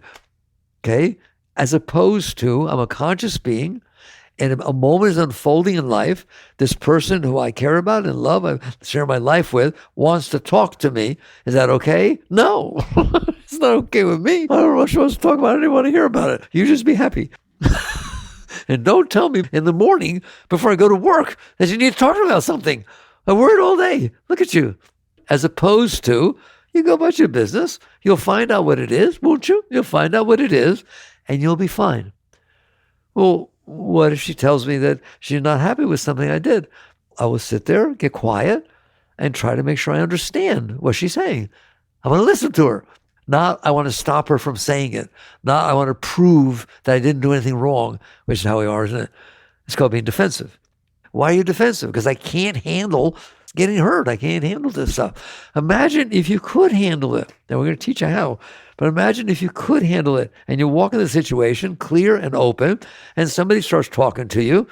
Okay? As opposed to, I'm a conscious being, and a moment is unfolding in life. This person who I care about and love, I share my life with, wants to talk to me. Is that okay? No. It's not okay with me. I don't know what she wants to talk about. I didn't want to hear about it. You just be happy. And don't tell me in the morning before I go to work that you need to talk about something. I worried all day. Look at you. As opposed to, you go about your business. You'll find out what it is, won't you? You'll find out what it is, and you'll be fine. Well, what if she tells me that she's not happy with something I did? I will sit there, get quiet, and try to make sure I understand what she's saying. I want to listen to her. Not I want to stop her from saying it. Not I want to prove that I didn't do anything wrong, which is how we are, isn't it? It's called being defensive. Why are you defensive? Because I can't handle getting hurt. I can't handle this stuff. Imagine if you could handle it. Now, we're going to teach you how. But imagine if you could handle it and you walk in the situation clear and open, and somebody starts talking to you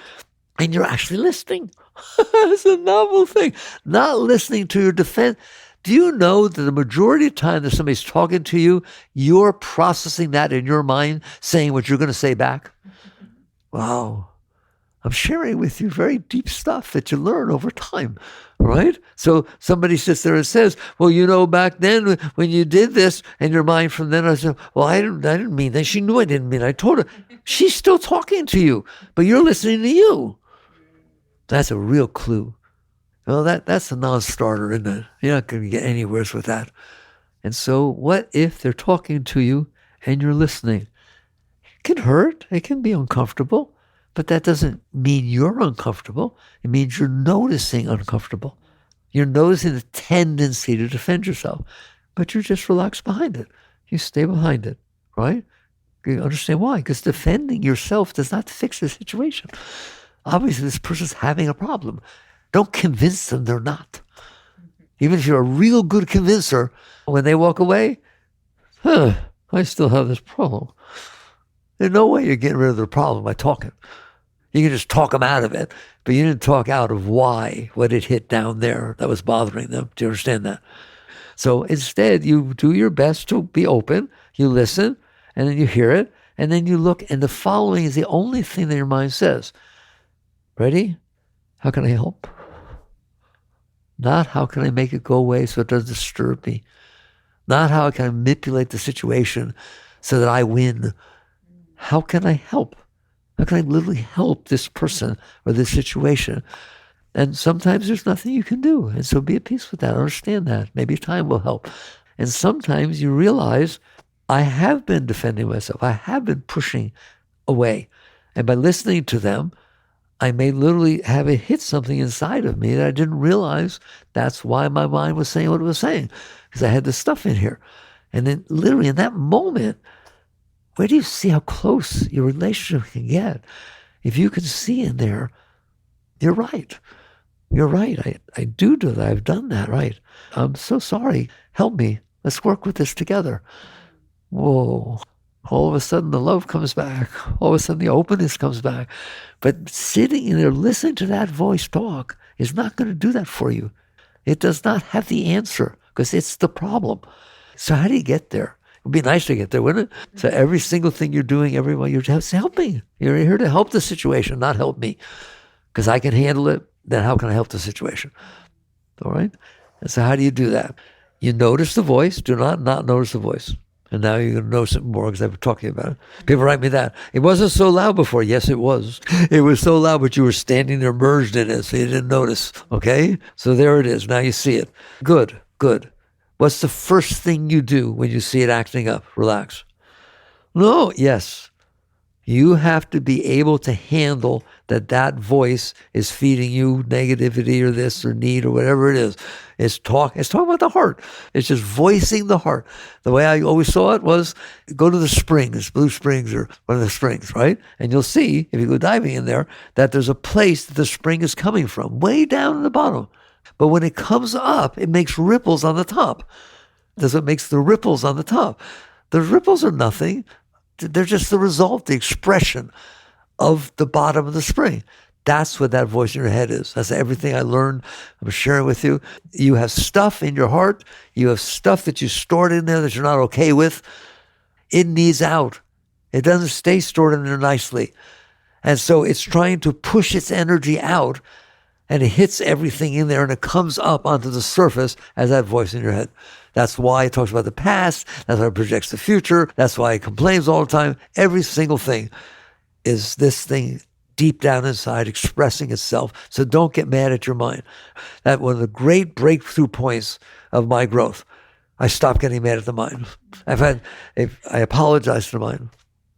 and you're actually listening. It's a novel thing. Not listening to your defense. Do you know that the majority of the time that somebody's talking to you, you're processing that in your mind, saying what you're going to say back? Wow. I'm sharing with you very deep stuff that you learn over time, right? So somebody sits there and says, well, you know, back then when you did this, and your mind from then, I said, well, I didn't mean that. She knew I didn't mean it. I told her. She's still talking to you, but you're listening to you. That's a real clue. Well, that's a non-starter, isn't it? You're not going to get anywhere with that. And so what if they're talking to you and you're listening? It can hurt. It can be uncomfortable. But that doesn't mean you're uncomfortable. It means you're noticing uncomfortable. You're noticing the tendency to defend yourself. But you're just relaxed behind it. You stay behind it, right? You understand why? Because defending yourself does not fix the situation. Obviously, this person's having a problem. Don't convince them they're not. Even if you're a real good convincer, when they walk away, I still have this problem. There's no way you're getting rid of the problem by talking. You can just talk them out of it, but you didn't talk out of why, what it hit down there that was bothering them. Do you understand that? So instead, you do your best to be open, you listen, and then you hear it, and then you look, and the following is the only thing that your mind says. Ready? How can I help? Not how can I make it go away so it doesn't disturb me. Not how can I manipulate the situation so that I win. How can I help? How can I literally help this person or this situation? And sometimes there's nothing you can do. And so be at peace with that. Understand that. Maybe time will help. And sometimes you realize I have been defending myself. I have been pushing away. And by listening to them, I may literally have it hit something inside of me that I didn't realize that's why my mind was saying what it was saying, because I had this stuff in here. And then literally in that moment, where do you see how close your relationship can get? If you can see in there, you're right. You're right. I do that. I've done that, right? I'm so sorry. Help me. Let's work with this together. Whoa. All of a sudden the love comes back. All of a sudden the openness comes back. But sitting in there listening to that voice talk is not going to do that for you. It does not have the answer because it's the problem. So how do you get there? It would be nice to get there, wouldn't it? So every single thing you're doing, everyone, you're just helping. You're here to help the situation, not help me. Because I can handle it, then how can I help the situation? All right? And so how do you do that? You notice the voice. Do not notice the voice. And now you're going to know something more because I've been talking about it. People write me that. It wasn't so loud before. Yes, it was. It was so loud, but you were standing there merged in it, so you didn't notice. Okay? So there it is. Now you see it. Good, good. What's the first thing you do when you see it acting up? Relax. No, yes. You have to be able to handle that voice is feeding you negativity or this or need or whatever it is. It's talking about the heart. It's just voicing the heart. The way I always saw it was go to the springs, Blue Springs or one of the springs, right? And you'll see, if you go diving in there, that there's a place that the spring is coming from, way down in the bottom. But when it comes up, it makes ripples on the top. That's what makes the ripples on the top. The ripples are nothing. They're just the result, the expression of the bottom of the spring. That's what that voice in your head is. That's everything I learned. I'm sharing with you. You have stuff in your heart. You have stuff that you stored in there that you're not okay with. It needs out. It doesn't stay stored in there nicely. And so it's trying to push its energy out, and it hits everything in there, and it comes up onto the surface as that voice in your head. That's why it talks about the past. That's why it projects the future. That's why it complains all the time. Every single thing is this thing deep down inside expressing itself. So don't get mad at your mind. That one of the great breakthrough points of my growth. I stopped getting mad at the mind. I apologize to the mind.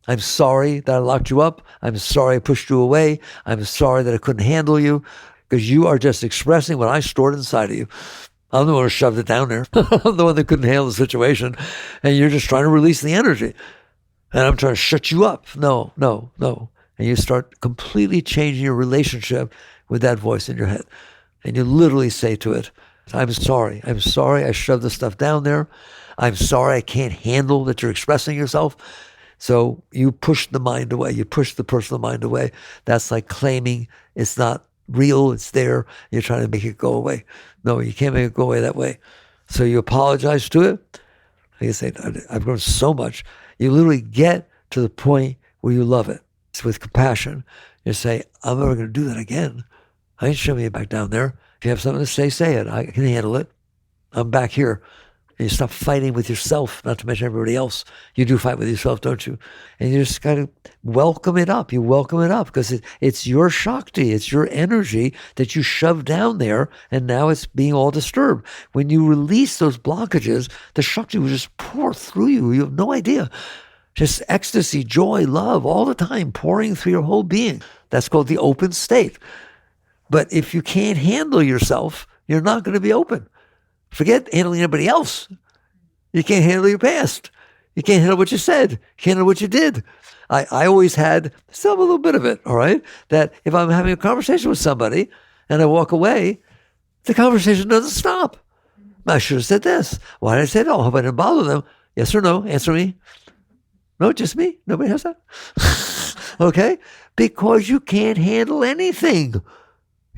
I'm sorry that I locked you up. I'm sorry I pushed you away. I'm sorry that I couldn't handle you, because you are just expressing what I stored inside of you. I'm the one who shoved it down there. I'm the one that couldn't handle the situation. And you're just trying to release the energy. And I'm trying to shut you up. No. And you start completely changing your relationship with that voice in your head. And you literally say to it, I'm sorry. I'm sorry I shoved the stuff down there. I'm sorry I can't handle that you're expressing yourself. So you push the mind away. You push the personal mind away. That's like claiming it's not real, it's there. You're trying to make it go away. No, you can't make it go away that way. So you apologize to it. You say, I've grown so much. You literally get to the point where you love it. It's with compassion. You say, I'm never going to do that again. I ain't shoving you back down there. If you have something to say it. I can handle it. I'm back here. And you stop fighting with yourself, not to mention everybody else. You do fight with yourself, don't you? And you just kind of welcome it up. You welcome it up because it's your Shakti. It's your energy that you shoved down there, and now it's being all disturbed. When you release those blockages, the Shakti will just pour through you. You have no idea. Just ecstasy, joy, love all the time pouring through your whole being. That's called the open state. But if you can't handle yourself, you're not going to be open. Forget handling anybody else. You can't handle your past. You can't handle what you said. You can't handle what you did. I always had, still have a little bit of it, all right? That if I'm having a conversation with somebody and I walk away, the conversation doesn't stop. I should have said this. Why did I say that? I hope I didn't bother them. Yes or no? Answer me. No, just me? Nobody has that? Okay? Because you can't handle anything.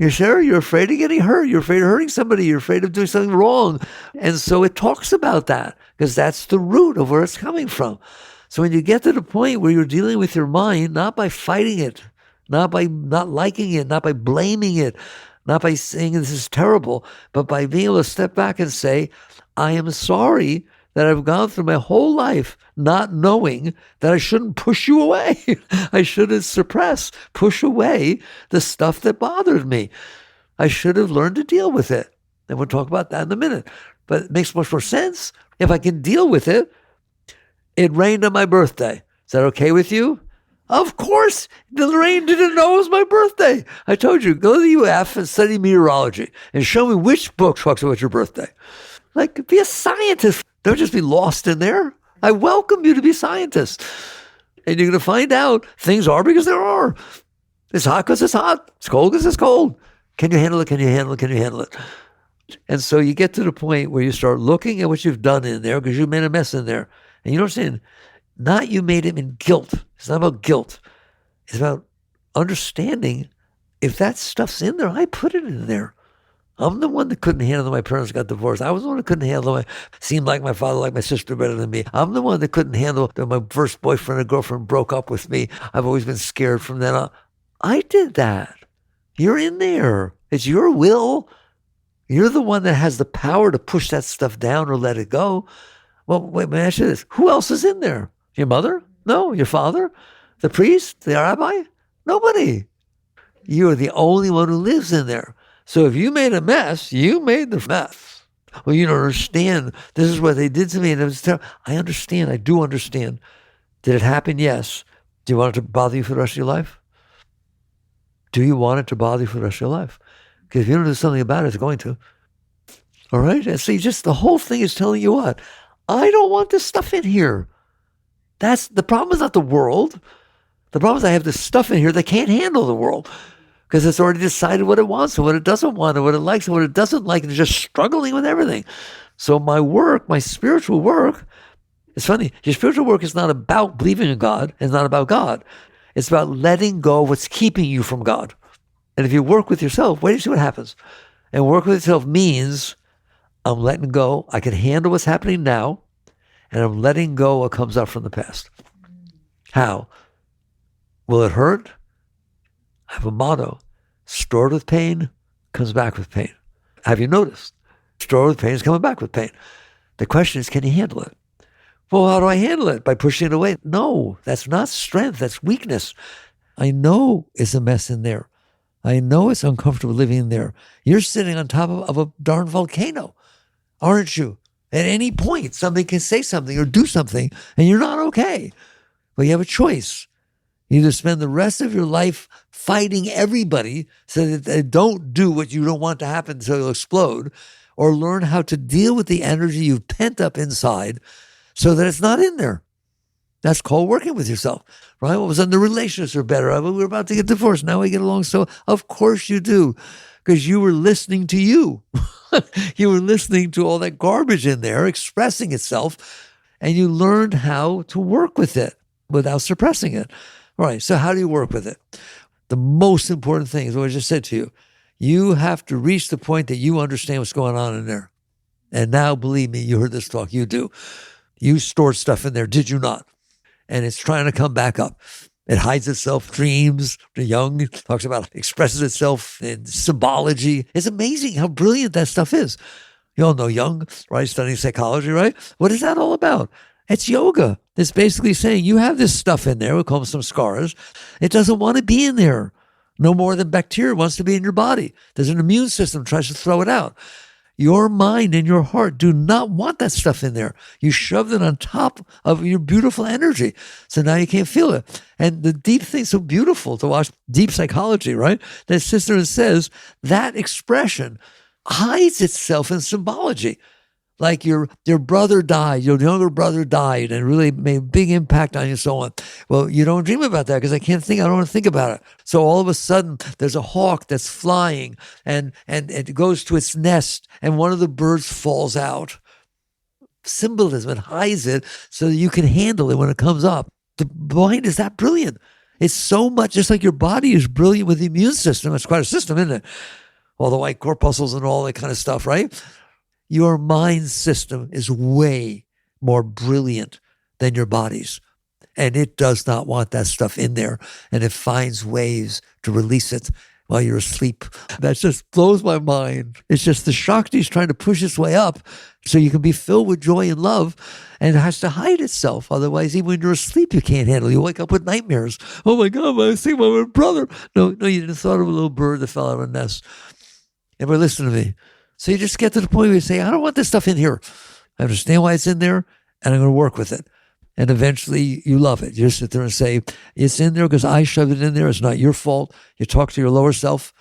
You're sure? You're afraid of getting hurt. You're afraid of hurting somebody. You're afraid of doing something wrong. And so it talks about that because that's the root of where it's coming from. So when you get to the point where you're dealing with your mind, not by fighting it, not by not liking it, not by blaming it, not by saying this is terrible, but by being able to step back and say, I am sorry that I've gone through my whole life not knowing that I shouldn't push you away. I shouldn't suppress, push away the stuff that bothered me. I should have learned to deal with it. And we'll talk about that in a minute. But it makes much more sense if I can deal with it. It rained on my birthday. Is that okay with you? Of course. The rain didn't know it was my birthday. I told you, go to the UF and study meteorology and show me which book talks about your birthday. Like, be a scientist. Don't just be lost in there. I welcome you to be scientists. And you're going to find out things are because there are. It's hot because it's hot. It's cold because it's cold. Can you handle it? Can you handle it? Can you handle it? And so you get to the point where you start looking at what you've done in there because you made a mess in there. And you know what I'm saying? Not you made it in guilt. It's not about guilt. It's about understanding if that stuff's in there, I put it in there. I'm the one that couldn't handle that my parents got divorced. I was the one that couldn't handle seemed like my father, like my sister better than me. I'm the one that couldn't handle that my first boyfriend or girlfriend broke up with me. I've always been scared from then on. I did that. You're in there. It's your will. You're the one that has the power to push that stuff down or let it go. Well, wait, let me ask you this. Who else is in there? Your mother? No. Your father? The priest? The rabbi? Nobody. You are the only one who lives in there. So if you made a mess, you made the mess. Well, you don't understand. This is what they did to me. And it was terrible. I understand. I do understand. Did it happen? Yes. Do you want it to bother you for the rest of your life? Do you want it to bother you for the rest of your life? Because if you don't do something about it, it's going to. All right? And see, just the whole thing is telling you what? I don't want this stuff in here. That's the problem is not the world. The problem is I have this stuff in here that can't handle the world because it's already decided what it wants and what it doesn't want and what it likes and what it doesn't like, and it's just struggling with everything. So my work, my spiritual work, it's funny. Your spiritual work is not about believing in God. It's not about God. It's about letting go of what's keeping you from God. And if you work with yourself, wait and see what happens. And work with yourself means I'm letting go. I can handle what's happening now, and I'm letting go what comes up from the past. How? Will it hurt? I have a motto. Stored with pain, comes back with pain. Have you noticed? Stored with pain is coming back with pain. The question is, can you handle it? Well, how do I handle it? By pushing it away? No, that's not strength. That's weakness. I know it's a mess in there. I know it's uncomfortable living in there. You're sitting on top of a darn volcano, aren't you? At any point, somebody can say something or do something, and you're not okay. But you have a choice. You either spend the rest of your life fighting everybody so that they don't do what you don't want to happen until you'll explode, or learn how to deal with the energy you've pent up inside so that it's not in there. That's called working with yourself, right? What was in the relationships are better. We were about to get divorced. Now we get along. So of course you do, because you were listening to you. You were listening to all that garbage in there expressing itself, and you learned how to work with it without suppressing it. All right, so how do you work with it? The most important thing is what I just said to you. You have to reach the point that you understand what's going on in there. And now, believe me, you heard this talk, you do. You stored stuff in there, did you not? And it's trying to come back up. It hides itself, dreams. The Jung talks about, expresses itself in symbology. It's amazing how brilliant that stuff is. You all know Jung, right? Studying psychology, right? What is that all about? It's yoga. It's basically saying you have this stuff in there. We call them some scars. It doesn't want to be in there. No more than bacteria wants to be in your body. There's an immune system that tries to throw it out. Your mind and your heart do not want that stuff in there. You shoved it on top of your beautiful energy. So now you can't feel it. And the deep thing's so beautiful to watch deep psychology, right? That sits there and says that expression hides itself in symbology. Like your brother died, your younger brother died, and really made a big impact on you and so on. Well, you don't dream about that because I don't want to think about it. So all of a sudden, there's a hawk that's flying, and it goes to its nest, and one of the birds falls out. Symbolism, it hides it so that you can handle it when it comes up. The mind is that brilliant. It's so much, just like your body is brilliant with the immune system. It's quite a system, isn't it? All the white corpuscles and all that kind of stuff, right? Your mind system is way more brilliant than your body's. And it does not want that stuff in there. And it finds ways to release it while you're asleep. That just blows my mind. It's just the Shakti is trying to push its way up so you can be filled with joy and love, and it has to hide itself. Otherwise, even when you're asleep, you can't handle it. You wake up with nightmares. Oh my God, I see my brother. No, you didn't thought of a little bird that fell out of a nest. And listen to me. So you just get to the point where you say, I don't want this stuff in here. I understand why it's in there, and I'm going to work with it. And eventually you love it. You just sit there and say, it's in there because I shoved it in there. It's not your fault. You talk to your lower self.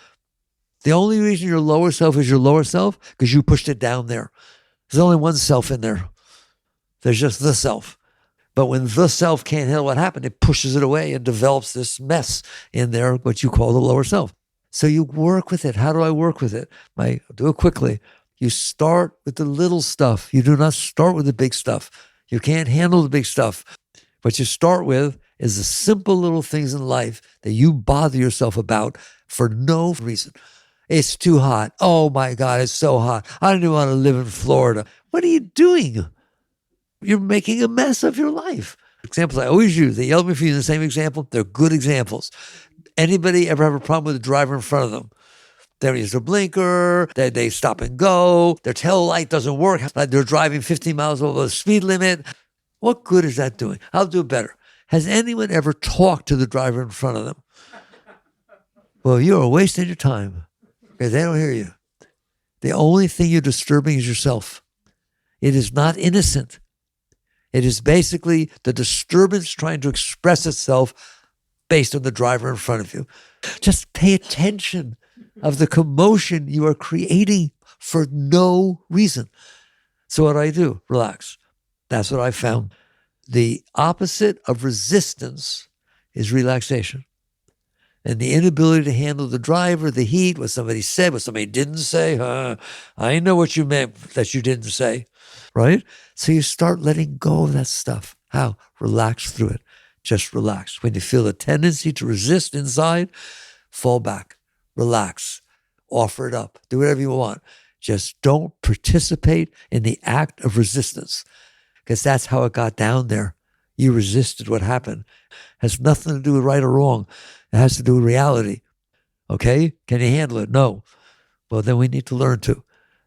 The only reason your lower self is your lower self because you pushed it down there. There's only one self in there. There's just the self. But when the self can't handle what happened, it pushes it away and develops this mess in there, what you call the lower self. So you work with it. How do I work with it? I'll do it quickly. You start with the little stuff. You do not start with the big stuff. You can't handle the big stuff. What you start with is the simple little things in life that you bother yourself about for no reason. It's too hot. Oh my God, it's so hot. I don't even want to live in Florida. What are you doing? You're making a mess of your life. Examples I always use. They yell at me for using the same example. They're good examples. Anybody ever have a problem with the driver in front of them? They don't use their blinker. They stop and go. Their tail light doesn't work. They're driving 15 miles over the speed limit. What good is that doing? I'll do better. Has anyone ever talked to the driver in front of them? Well, you're wasting your time because they don't hear you. The only thing you're disturbing is yourself. It is not innocent. It is basically the disturbance trying to express itself based on the driver in front of you. Just pay attention of the commotion you are creating for no reason. So what do? Relax. That's what I found. The opposite of resistance is relaxation. And the inability to handle the driver, the heat, what somebody said, what somebody didn't say. I know what you meant that you didn't say, right? So you start letting go of that stuff. How? Relax through it. Just relax. When you feel a tendency to resist inside, fall back, relax, offer it up, do whatever you want. Just don't participate in the act of resistance, because that's how it got down there. You resisted what happened. It has nothing to do with right or wrong. It has to do with reality. Okay? Can you handle it? No. Well, then we need to learn to.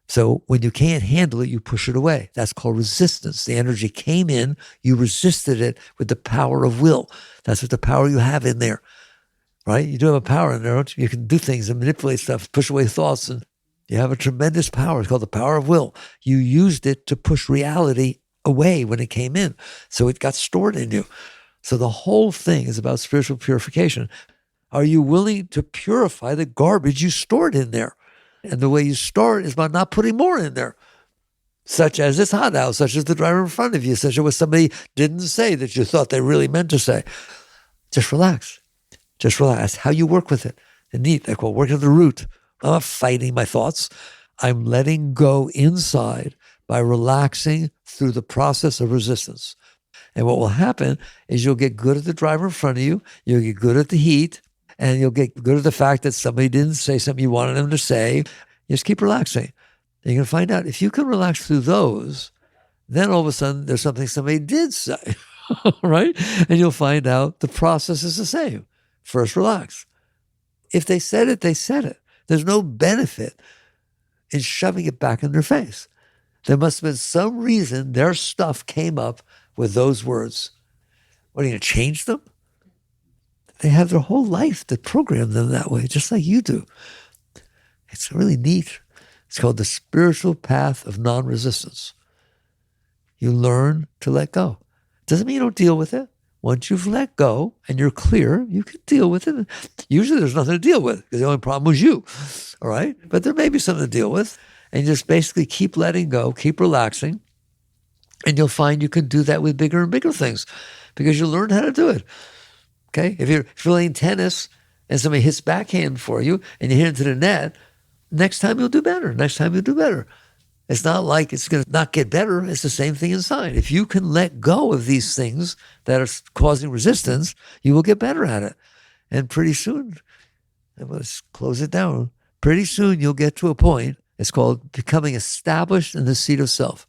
So when you can't handle it, you push it away. That's called resistance. The energy came in, you resisted it with the power of will. That's what the power you have in there, right? You do have a power in there, don't you? You can do things and manipulate stuff, push away thoughts, and you have a tremendous power. It's called the power of will. You used it to push reality away when it came in. So it got stored in you. So the whole thing is about spiritual purification. Are you willing to purify the garbage you stored in there? And the way you store it is by not putting more in there, such as it's hot out, such as the driver in front of you, such as what somebody didn't say that you thought they really meant to say. Just relax. Just relax. That's how you work with it. And neat. They call working the root. I'm not fighting my thoughts. I'm letting go inside by relaxing through the process of resistance. And what will happen is you'll get good at the driver in front of you. You'll get good at the heat. And you'll get good at the fact that somebody didn't say something you wanted them to say. Just keep relaxing. And you're going to find out if you can relax through those, then all of a sudden there's something somebody did say, right? And you'll find out the process is the same. First, relax. If they said it, they said it. There's no benefit in shoving it back in their face. There must have been some reason their stuff came up with those words. What, are you going to change them? They have their whole life to program them that way, just like you do. It's really neat. It's called the spiritual path of non-resistance. You learn to let go. Doesn't mean you don't deal with it. Once you've let go and you're clear, you can deal with it. Usually there's nothing to deal with because the only problem was you, all right? But there may be something to deal with. And just basically keep letting go, keep relaxing, and you'll find you can do that with bigger and bigger things because you learn how to do it. Okay, if you're playing tennis and somebody hits backhand for you and you hit into the net, next time you'll do better. Next time you'll do better. It's not like it's going to not get better. It's the same thing inside. If you can let go of these things that are causing resistance, you will get better at it. And pretty soon, let's close it down. Pretty soon you'll get to a point, it's called becoming established in the seat of self.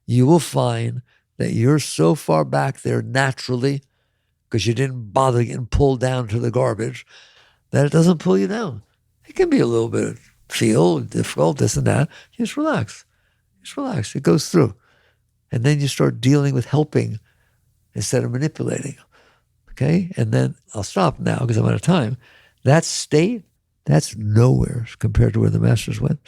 You will find that you're so far back there naturally because you didn't bother getting pulled down to the garbage, that it doesn't pull you down. It can be a little bit feel difficult, this and that. Just relax. Just relax. It goes through. And then you start dealing with helping instead of manipulating. Okay? And then I'll stop now because I'm out of time. That state, that's nowhere compared to where the masters went.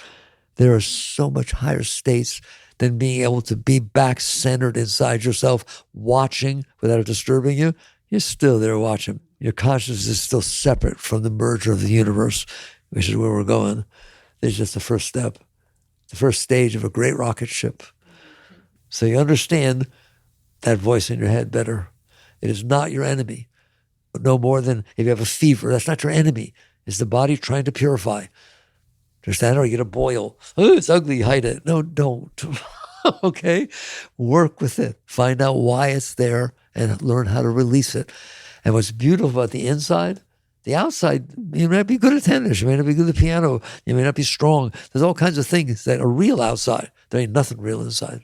There are so much higher states than being able to be back centered inside yourself, watching without it disturbing you. You're still there watching. Your consciousness is still separate from the merger of the universe, which is where we're going. It's just the first step, the first stage of a great rocket ship. So you understand that voice in your head better. It is not your enemy. No more than if you have a fever, that's not your enemy. It's the body trying to purify. Understand? Or you get a boil. Oh, it's ugly, hide it. No, don't. Okay? Work with it. Find out why it's there and learn how to release it. And what's beautiful about the inside, the outside, you may not be good at tennis, you may not be good at the piano, you may not be strong. There's all kinds of things that are real outside. There ain't nothing real inside.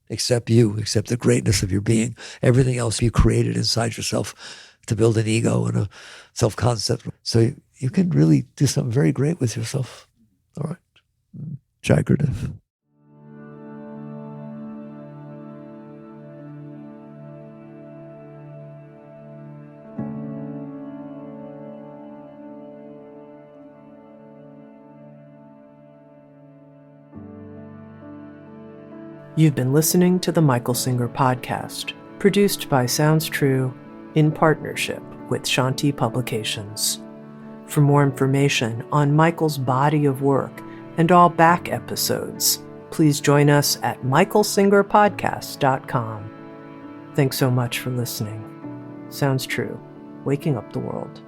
Except you, except the greatness of your being. Everything else you created inside yourself to build an ego and a self-concept. So you can really do something very great with yourself. All right. Jagrative. You've been listening to the Michael Singer Podcast, produced by Sounds True in partnership with Shanti Publications. For more information on Michael's body of work and all back episodes, please join us at michaelsingerpodcast.com. Thanks so much for listening. Sounds True, waking up the world.